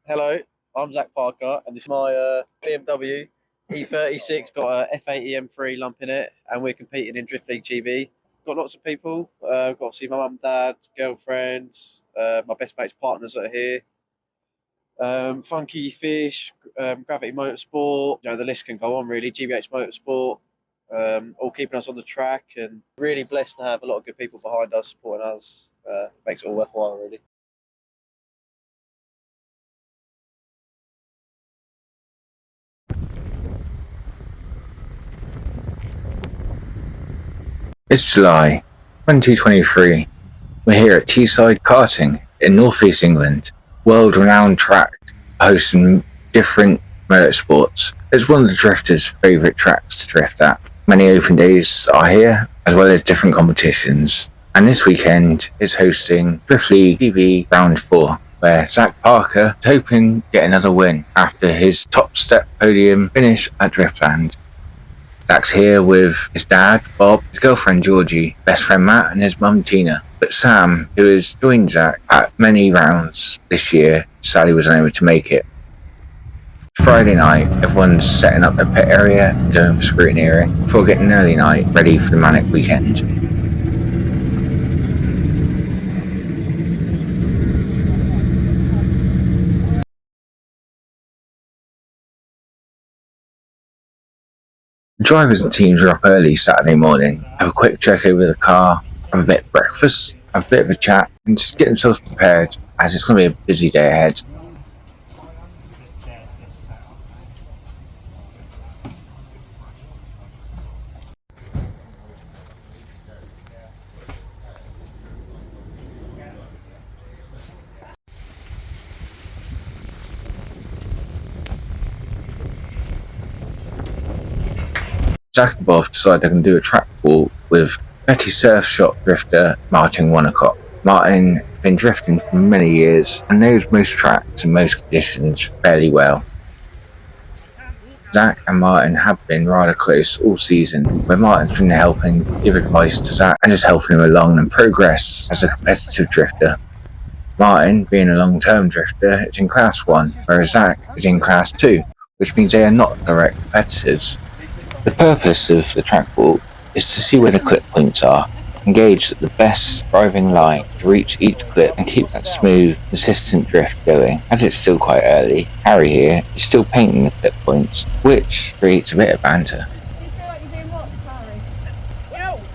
Hello, I'm Zack Parker, and this is my BMW E36. Got a F80 M3 lump in it, and we're competing in Drift League GB. Got lots of people. Got obviously my mum, dad, girlfriends, my best mate's partners that are here. Funky Fish, Gravity Motorsport. The list can go on really. GBH Motorsport. All keeping us on the track, and really blessed to have a lot of good people behind us supporting us. Makes it all worthwhile, really. It's July 2023. We're here at Teesside Karting in North East England, world-renowned track hosting different motorsports. It's one of the drifters' favourite tracks to drift at. Many open days are here, as well as different competitions. And this weekend is hosting Drift League GB Round 4, where Zack Parker is hoping to get another win after his top step podium finish at Driftland. Zack's here with his dad, Bob, his girlfriend Georgie, best friend Matt, and his mum Tina. But Sam, who has joined Zack at many rounds this year, sadly was unable to make it. Friday night, everyone's setting up their pit area and going for scrutineering before getting an early night ready for the manic weekend. The drivers and teams are up early Saturday morning, have a quick check over the car, have a bit of breakfast, have a bit of a chat, and just get themselves prepared as it's going to be a busy day ahead. Zack and Bob decided they can do a track walk with Betty surf shop drifter Martin Wonnacott. Martin has been drifting for many years and knows most tracks and most conditions fairly well. Zack and Martin have been rather close all season, where Martin's been helping give advice to Zack and just helping him along and progress as a competitive drifter. Martin, being a long-term drifter, is in Class 1, whereas Zack is in Class 2, which means they are not direct competitors. The purpose of the track walk is to see where the clip points are, engage the best driving line to reach each clip and keep that smooth, consistent drift going. As it's still quite early, Harry here is still painting the clip points, which creates a bit of banter. Do you feel like you're doing what, Harry?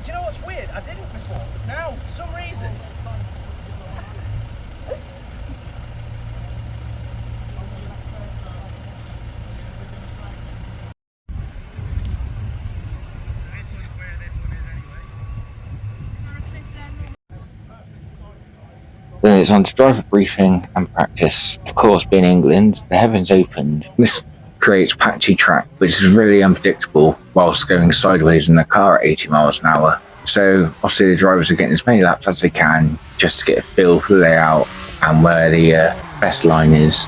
Do you know what's weird? I didn't before. Now, for some reason. Then it's on to driver briefing and practice. Of course, being England, the heavens opened. This creates patchy track, which is really unpredictable whilst going sideways in the car at 80 miles an hour. So obviously the drivers are getting as many laps as they can just to get a feel for the layout and where the best line is.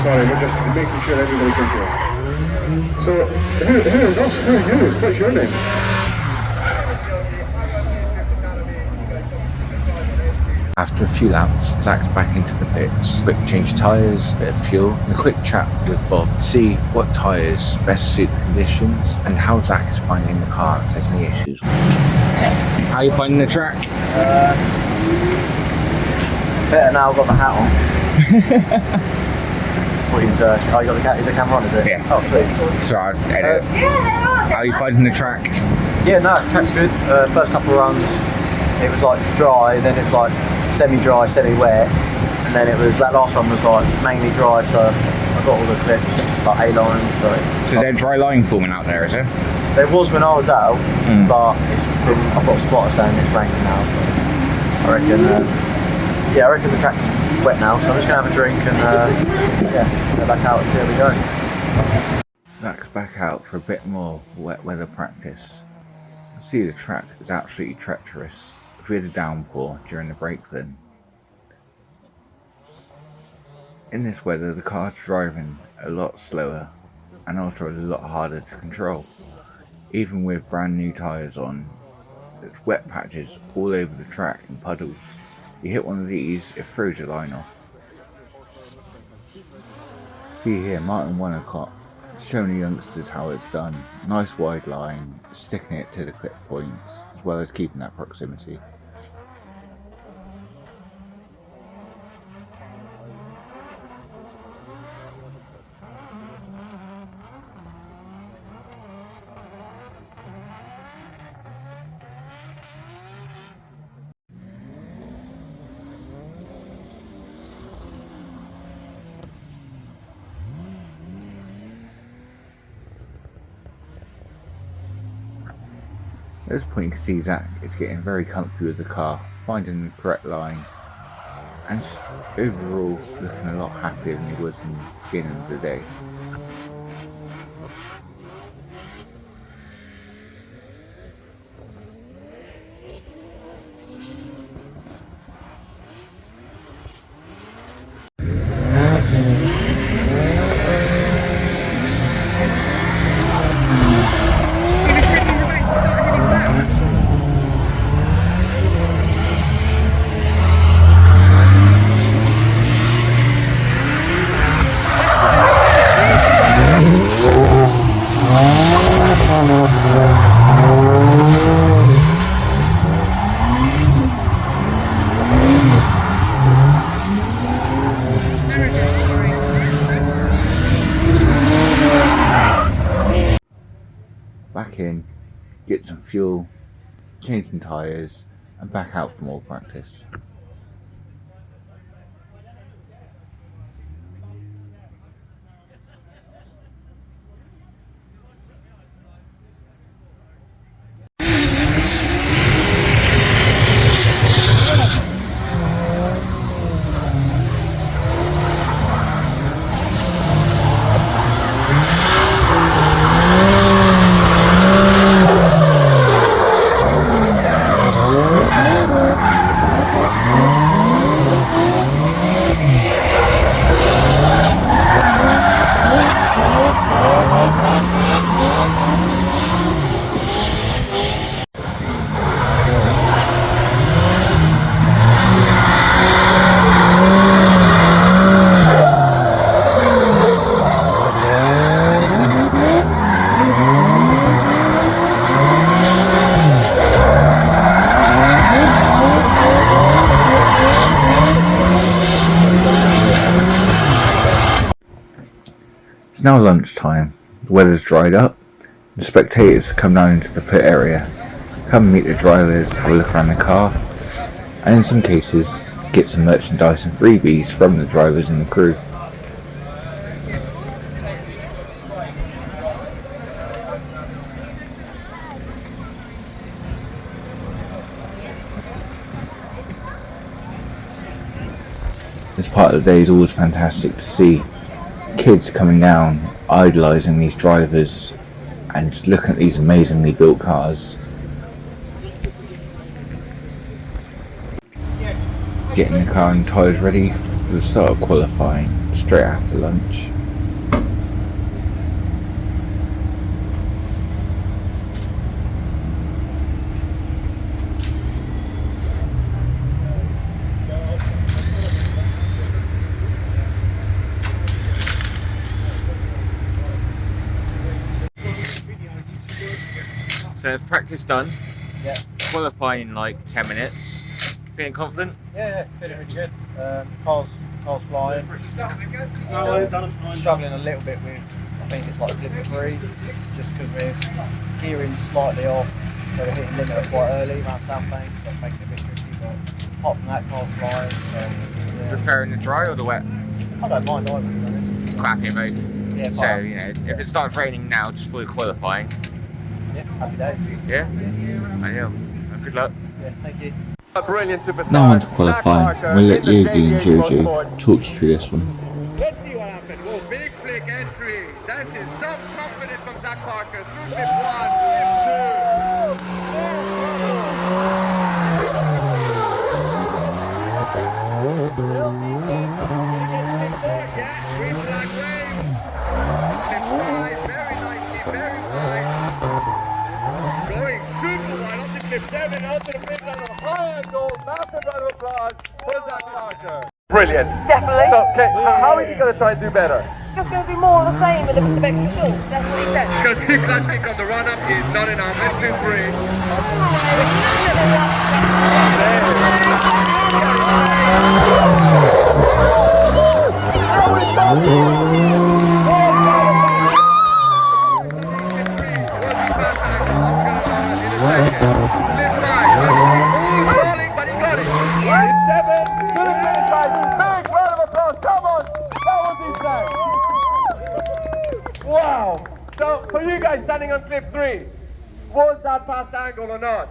Sorry, we're just making sure everybody can hear. So, who is us? Who are you? What's your name? After a few laps, Zack's back into the pits. Quick change of tyres, bit of fuel, and a quick chat with Bob to see what tyres best suit the conditions and how Zack is finding the car if there's any issues. How are you finding the track? Better now I've got the hat on. Is the camera on, is it? Yeah. Oh, sweet. Sorry, how are you finding the track? Yeah, no, the track's good. First couple of runs, it was like dry, then it was like semi-dry, semi-wet, and then it was, that last one was like mainly dry, so I got all the clips, like A-lines. So is there dry line forming out there, is there? There was when I was out, but I've got a spotter saying it's raining now, so I reckon the track's wet now, so I'm just going to have a drink and yeah, go back out and see how we go. Zack's back out for a bit more wet weather practice. I see the track is absolutely treacherous. If we had a downpour during the break then. In this weather the car's driving a lot slower and also a lot harder to control. Even with brand new tyres on, there's wet patches all over the track and puddles. You hit one of these, it throws your line off. See here, Martin Wonacott showing the youngsters how it's done. Nice wide line, sticking it to the clip points, as well as keeping that proximity. At this point you can see Zack is getting very comfy with the car, finding the correct line, and just overall looking a lot happier than he was in the beginning of the day. Back in, get some fuel, change some tyres, and back out for more practice. It's now lunchtime, the weather's dried up, the spectators come down into the pit area, come and meet the drivers, have a look around the car, and in some cases get some merchandise and freebies from the drivers and the crew. This part of the day is always fantastic to see. Kids coming down, idolising these drivers and just looking at these amazingly built cars. Getting the car and tyres ready for the start of qualifying straight after lunch. So practice done. Yeah. Qualifying in like 10 minutes. Feeling confident? Yeah, feeling really good. Car's flying. Struggling a little bit with, I think it's like limit 3. It's just because we're gearing slightly off, so we're hitting limiter quite early around South Bank, so it's making it a bit tricky. But apart from that, car's flying. So, yeah. Preferring the dry or the wet? I don't mind either, to be honest. Quite happy with both. Yeah, So, you know, if it starts raining now just before qualifying. yeah, happy days. Yeah? Ideal. Good luck. Yeah, thank you. Brilliant superstar. Now on to Zack qualifying. Parker We'll let in the Yogi and GBH Jojo Motorsport. talk you through this one. Let's see what happened. Well, big flick entry. That is some confidence from Zack Parker. Through slip 1, slip 2. Yeah, green flag wave. Slip 5, very nicely, very wide. Going super wide up to slip 7, out to the finish line on a high angle. Massive round of applause for Zack Parker. Brilliant. Definitely. So, okay, how is he going to try and do better? Just going to be more of the same with a bit of extra sauce. That's what he said. Because 2 clutch kick on the run up is not enough. Let's do 3. Wow! So, for you guys standing on slip 3, was that past angle or not?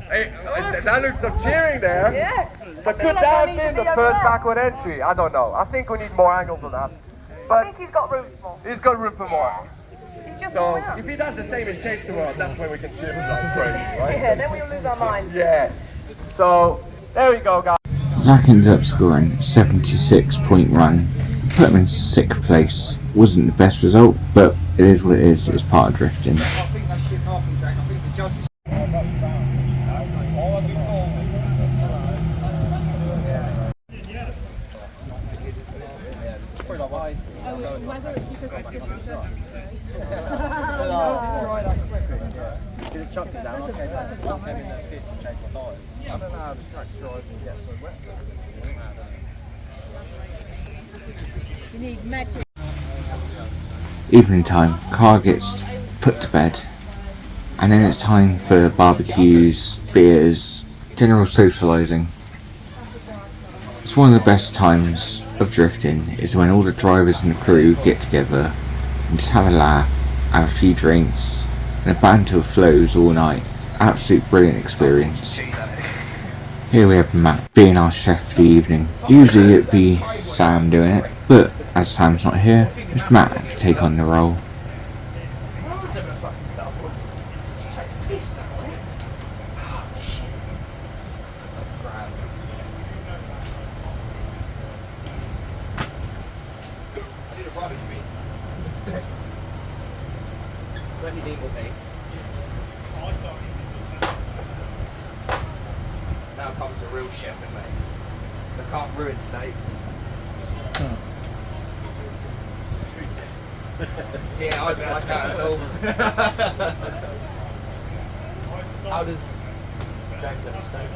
Hey, that looks some cheering there. Yes. But could that have been the first backward entry? I don't know. I think we need more angle for that. I But think he's got room for more. he's got room for more. He's just So, warming up. if he does the same in Chase the World, that's when we can cheer like crazy, right? Yeah, then we'll lose our minds. Yes. So, there we go, guys. Zack ended up scoring a 76-point run. Put him in 6th place. Wasn't the best result, but it is what it is. It's part of drifting. Whether it's because it's different. Did it chuck it down? Okay, that's came in there, kids and changed my tyres. I don't know how the track's driving and get so wet. You need magic. Evening time, car gets put to bed, and then it's time for barbecues, beers, general socialising. It's one of the best times of drifting is when all the drivers and the crew get together and just have a laugh, have a few drinks, and a banter flows all night. Absolute brilliant experience. Here we have Matt being our chef for the evening. Usually it'd be Sam doing it, but as Sam's not here, it's Matt to take on the role. Now comes a real chef in me. I can't ruin steak. Yeah, I can't at all. How does Jack have a steak?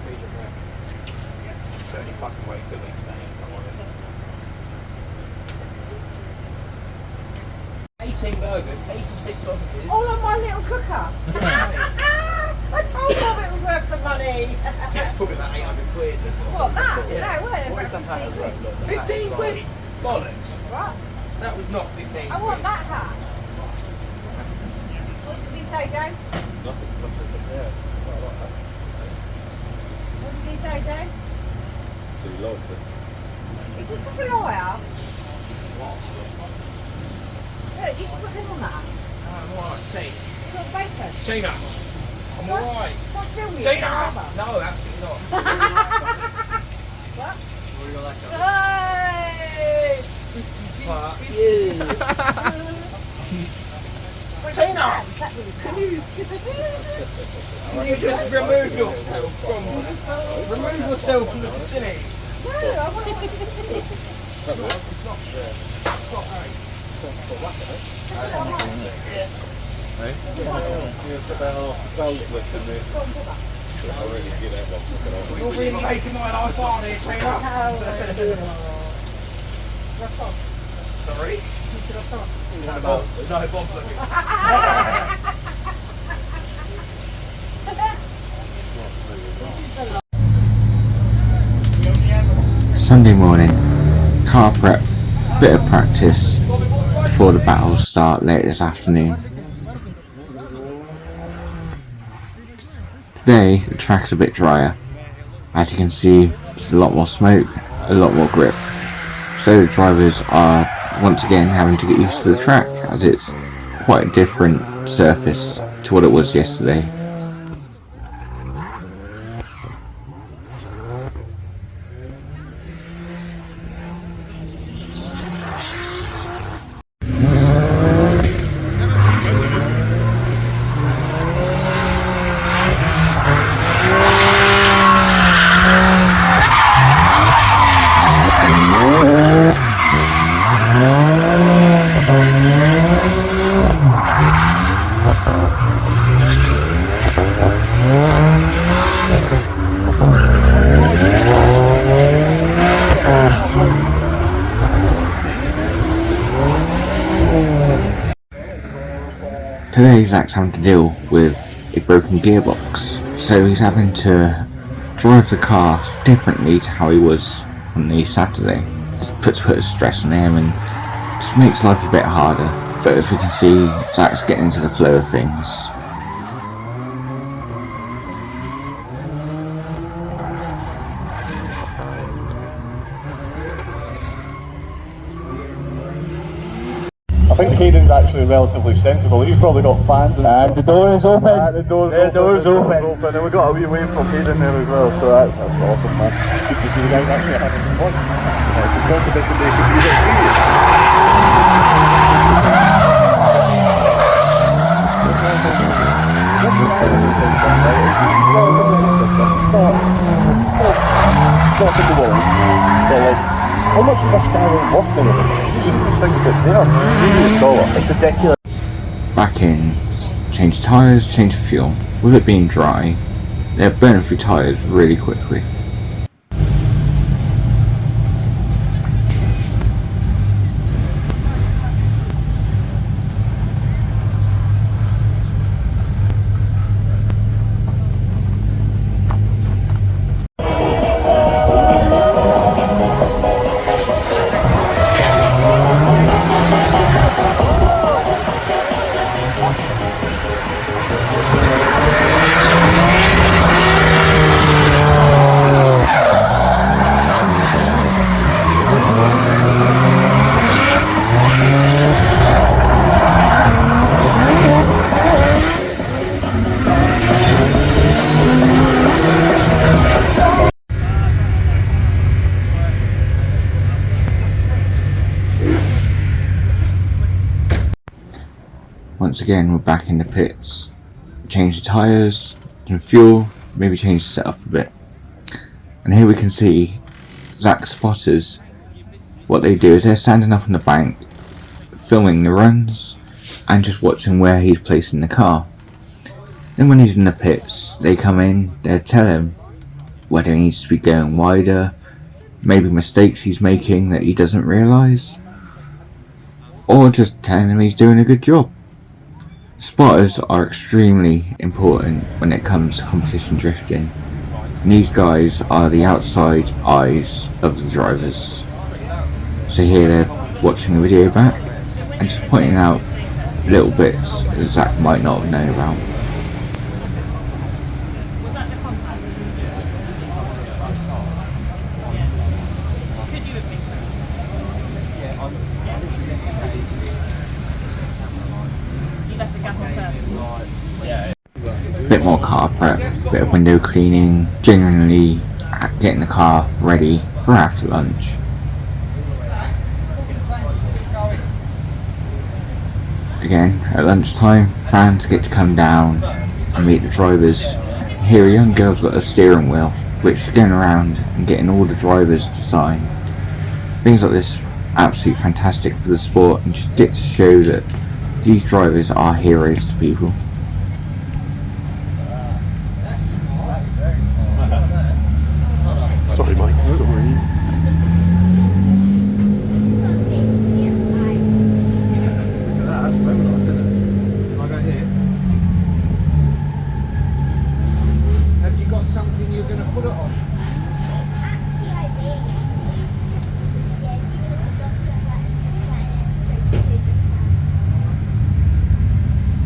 Medium rare. It's only fucking way 2 weeks steak, if I'm honest. 18 burgers, 86 sausages. All on my little cooker. I told Bob it was worth the money. It's probably about 800 quid. What, that? Yeah. No, it What is wasn't. that hat? 15 quid? Bollocks. What? That was not 15 quid. I want that hat. What did he say, Joe? What did he say, Joe? Is this such a liar? Look, you should put him on that. I'm alright, Tina. He's got bacon. Tina, I'm alright. What's wrong with you? Tina! No, absolutely not. What? What do you like that? Hey! Fuck you. Tina! Can you You just remove yourself from the vicinity. No, I want to. You're really making my life hard here, Tina. Sorry? No, Bob. No, Bob's looking. Sunday morning, car prep, bit of practice before the battles start later this afternoon. Today, the track is a bit drier. As you can see, there's a lot more smoke, a lot more grip. So the drivers are once again having to get used to the track, as it's quite a different surface to what it was yesterday. Today Zack's having to deal with a broken gearbox, so he's having to drive the car differently to how he was on the Saturday. This puts a stress on him and just makes life a bit harder, but as we can see, Zack's getting into the flow of things. I think Hayden's actually relatively sensible. He's probably got fans. And the door is open. The door's open. And we got a wee wave from Hayden there as well. So that's awesome, man. Good to see the guys actually having some fun. It's a bit to make it easier. How much is this guy worth now? You just think it's there. It's ridiculous. Back in, change tyres, change fuel. With it being dry, they're burning through tyres really quickly. Once again, we're back in the pits. Change the tyres, and fuel, maybe change the setup a bit. And here we can see Zack's spotters. What they do is they're standing up on the bank, filming the runs, and just watching where he's placing the car. Then when he's in the pits, they come in, they tell him whether he needs to be going wider, maybe mistakes he's making that he doesn't realise, or just telling him he's doing a good job. Spotters are extremely important when it comes to competition drifting, and these guys are the outside eyes of the drivers. So here they're watching the video back and just pointing out little bits that Zack might not have known about. Bit more car prep, bit of window cleaning, generally getting the car ready for after lunch. Again, at lunchtime, fans get to come down and meet the drivers. Here a young girl's got a steering wheel, which is going around and getting all the drivers to sign. Things like this absolutely fantastic for the sport and just get to show that these drivers are heroes to people. Sorry, Mike. Don't worry. Have you got something you're going to put it on?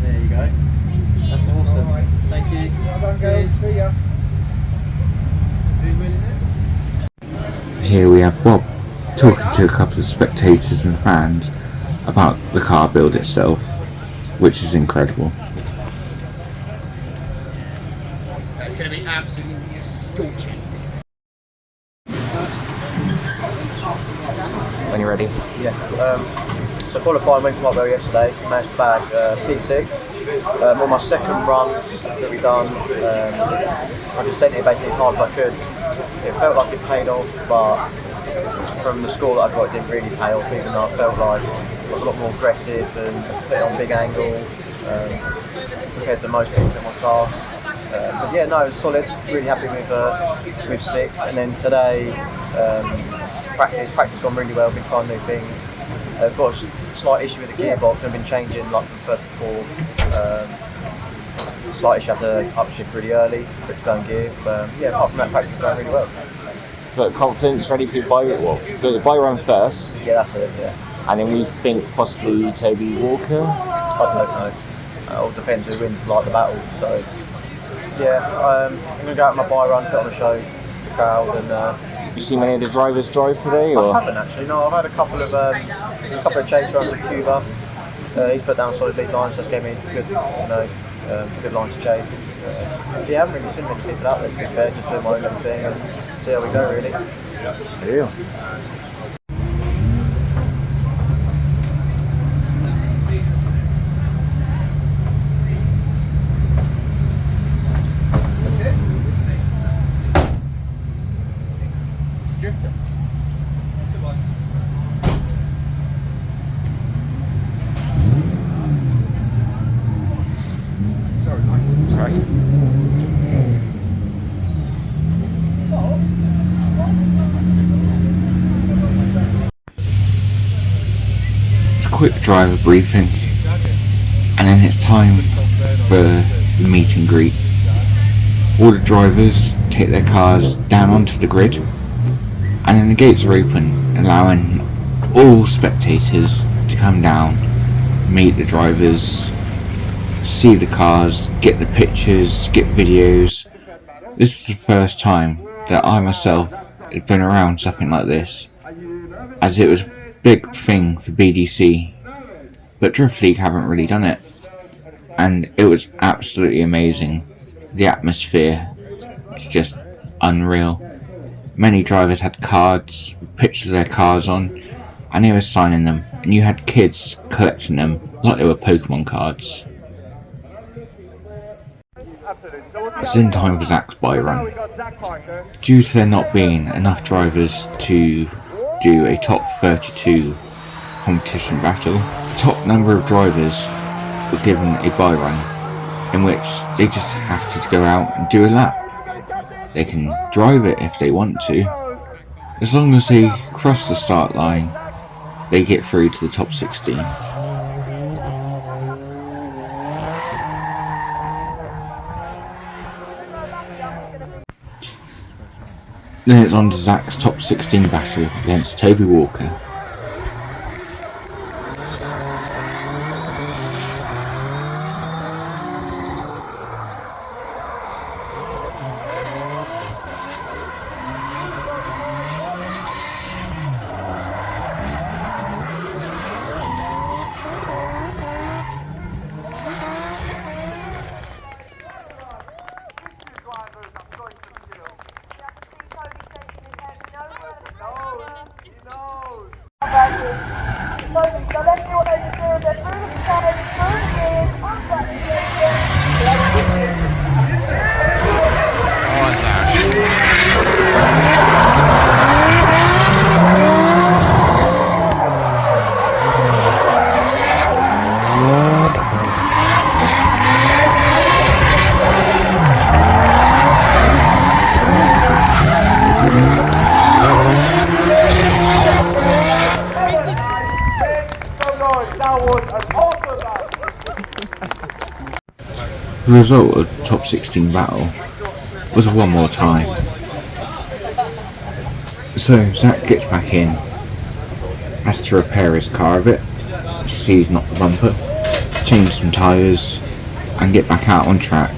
There you go. have Bob talking to a couple of spectators and fans about the car build itself, which is incredible. It's going to be absolutely scorching. When you're ready. Yeah. So qualifying went quite well yesterday. Managed to bag P6. On my second run that we done, I just sent it basically as hard as I could. It felt like it paid off, but from the score that I got, it didn't really pay off, even though I felt like it was a lot more aggressive and put it on big angle compared to most people in my class. But yeah, no, it was solid. Really happy with 6th. And then today, practice gone really well. Been trying new things. I've got a slight issue with the gearbox. I've been changing like from first to fourth. Slight issue, have to upshift really early for it to go in gear. But yeah, apart from that, practice is going really well. Got confidence, ready for your buy run first. Yeah, that's it. Yeah. And then we think possibly Toby Walker. I don't know. It all depends who wins like the battle. So yeah, I'm gonna go out on my buy run, put on a show, the crowd, and. You see many of the drivers drive today, or? I haven't actually. No, I've had a couple of chase runs with Cuba. He's put down solid lead lines, just gave me good, good lines to chase. Yeah, I haven't really seen many people out there. To be fair, just doing my own little thing and see how we go, really. Yeah. Quick driver briefing, and then it's time for the meet and greet. All the drivers take their cars down onto the grid, and then the gates are open, allowing all spectators to come down, meet the drivers, see the cars, get the pictures, get videos. This is the first time that I myself had been around something like this, as it was a big thing for BDC, but Drift League haven't really done it, and it was absolutely amazing. The atmosphere was just unreal. Many drivers had cards with pictures of their cars on, and they were signing them, and you had kids collecting them like they were Pokemon cards. It's in time for Zack's buy run. Due to there not being enough drivers to do a top 32 competition battle, the top number of drivers were given a buy run, in which they just have to go out and do a lap. They can drive it if they want to. As long as they cross the start line, they get through to the top 16. Then it's on to Zack's top 16 battle against Toby Walker. The result of the top 16 battle was a one more time. So Zack gets back in, has to repair his car a bit, see he's knocked the bumper, change some tyres, and get back out on track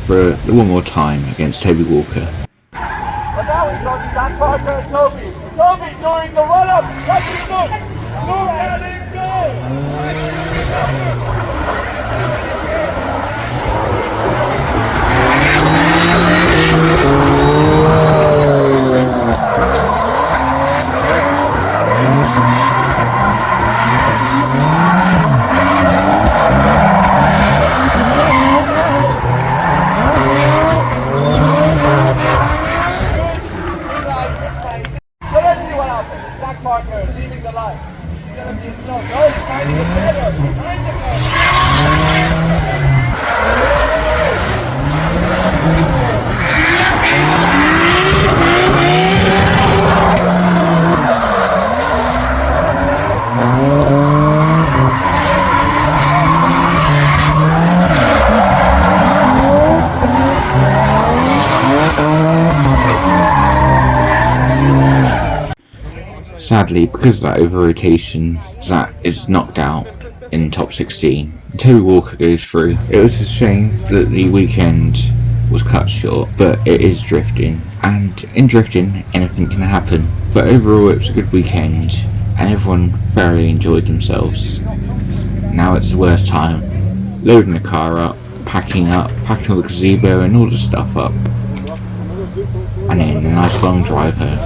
for the one more time against Toby Walker. And now he's on Zack Parker and Toby. Toby during the run-up. Watch his move. Move and then so let's see what happens. Zack Parker leaving the line. He's gonna be slow. No, he's finding the corner. Behind the corner. Sadly, because of that over-rotation, Zack is knocked out in top 16. Toby Walker goes through. It was a shame that the weekend was cut short, but it is drifting, and in drifting anything can happen. But overall it was a good weekend, and everyone thoroughly enjoyed themselves. Now it's the worst time. Loading the car up, packing all the gazebo and all the stuff up, and then a nice long drive home.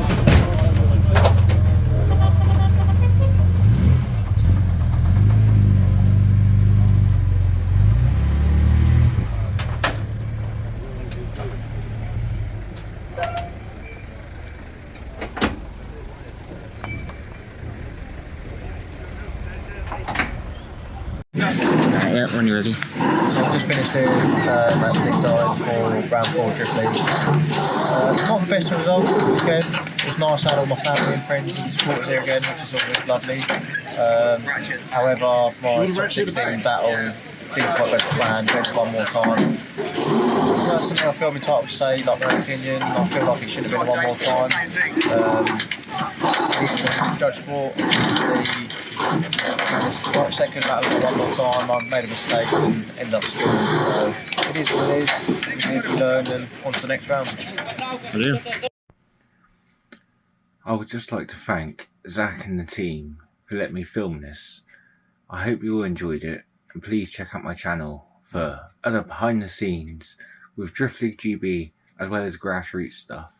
Yeah, when you're ready. So I've just finished here at Teesside for round 4 Drift League. Not the best result this weekend. It's nice to have all my family and friends and supporters here again, which is always lovely. However, my top 16 battle didn't quite go to plan, went one more time. Personally, I feel I'm entitled to say, like, my opinion. I feel like it should have been one more time. The judge brought the second battle one more time. I made a mistake and ended up scoring. So it is what it is. We need to learn and on to the next round. Brilliant. I would just like to thank Zack and the team for letting me film this. I hope you all enjoyed it, and please check out my channel for other behind the scenes with Drift League GB as well as grassroots stuff.